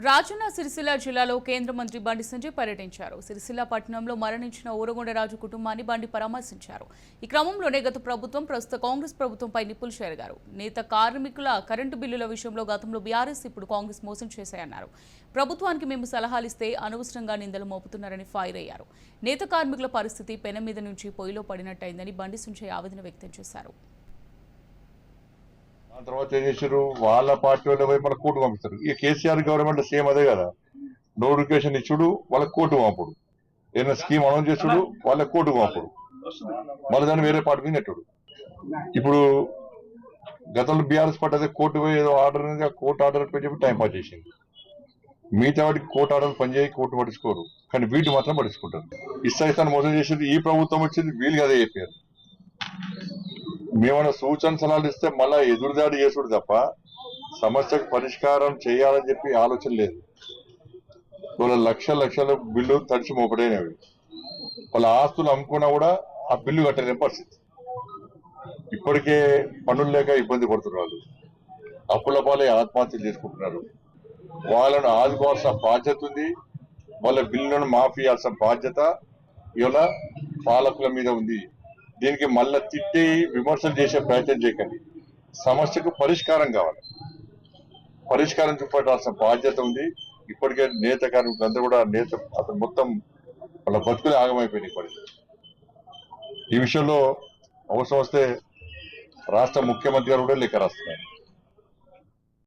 రాజన్న సిరిసిల్ల జిల్లాలో కేంద్ర మంత్రి బండి సంజయ్ పర్యటించారు. సిరిసిల్ల పట్టణంలో మరణించిన ఊరగొండరాజు కుటుంబాన్ని బండి పరామర్శించారు. ఈ క్రమంలోనే గత ప్రభుత్వం ప్రస్తుత కాంగ్రెస్ ప్రభుత్వంపై నిప్పులు చెరిగారు. నేత కార్మికుల కరెంటు బిల్లుల విషయంలో గతంలో బీఆర్ఎస్ ఇప్పుడు కాంగ్రెస్ మోసం చేశాయన్నారు. ప్రభుత్వానికి మేము సలహాలిస్తే అనవసరంగా నిందలు మోపుతున్నారని ఫైర్ అయ్యారు. నేత కార్మికుల పరిస్థితి పెనం మీద నుంచి పొయ్యిలో పడినట్టయిందని బండి సంజయ్ ఆవేదన వ్యక్తం చేశారు. తర్వాత ఏం చేశారు, వాళ్ళ పార్టీ వాళ్ళ పోయి మన కోర్టు పంపిస్తారు. ఇక కేసీఆర్ గవర్నమెంట్ సేమ్ అదే కదా, నోటిఫికేషన్ ఇచ్చుడు వాళ్ళ కోర్టు పంపుడు, ఏదైనా స్కీమ్ అనౌన్స్ చేసుడు వాళ్ళ కోర్టు పంపుడు, మళ్ళీ దాన్ని వేరే పార్టీ మీద నెట్టుడు. ఇప్పుడు గతంలో బీఆర్ఎస్ పార్టీ అదే కోర్టు పోయి ఏదో ఆర్డర్ అనేది ఆ కోర్టు ఆర్డర్ అని చెప్పి టైం పాస్ చేసింది. మిగతా వాటికి కోర్టు ఆర్డర్ పనిచేయి కోర్టు పట్టించుకోరు, కానీ వీటి మాత్రం పట్టించుకుంటారు. ఇస్తాను మోసం చేసేది ఈ ప్రభుత్వం వచ్చింది, వీళ్ళు అదే చెప్పారు. మేమైనా సూచన సలహాలు ఇస్తే మళ్ళా ఎదురుదాడి చేసుడు తప్ప సమస్యకు పరిష్కారం చేయాలని చెప్పి ఆలోచన లేదు. వాళ్ళ లక్షల బిల్లు తడిచి మోపడైనవి, వాళ్ళ ఆస్తులు అమ్ముకున్నా కూడా ఆ బిల్లు కట్టలేని పరిస్థితి. ఇప్పటికే పనులు లేక ఇబ్బంది పడుతున్నారు, అప్పుల పాలే ఆత్మహత్యలు చేసుకుంటున్నారు. వాళ్ళను ఆదుకోవాల్సిన బాధ్యత ఉంది, వాళ్ళ బిల్లులను మాఫీ చేయాల్సిన బాధ్యత ఇవాళ పాలకుల మీద ఉంది. దీనికి మళ్ళా తిట్టి విమర్శలు చేసే ప్రయత్నం చేయకండి. సమస్యకు పరిష్కారం కావాలి, పరిష్కారం చూపడాల్సిన బాధ్యత ఉంది. ఇప్పటికే నేత కార్మికులందరూ కూడా అతను మొత్తం వాళ్ళ బతుకులే ఆగమైపోయినాయి. ఇప్పటికీ ఈ విషయంలో అవసరం వస్తే రాష్ట్ర ముఖ్యమంత్రి గారు కూడా లెక్క రాస్తున్నారు.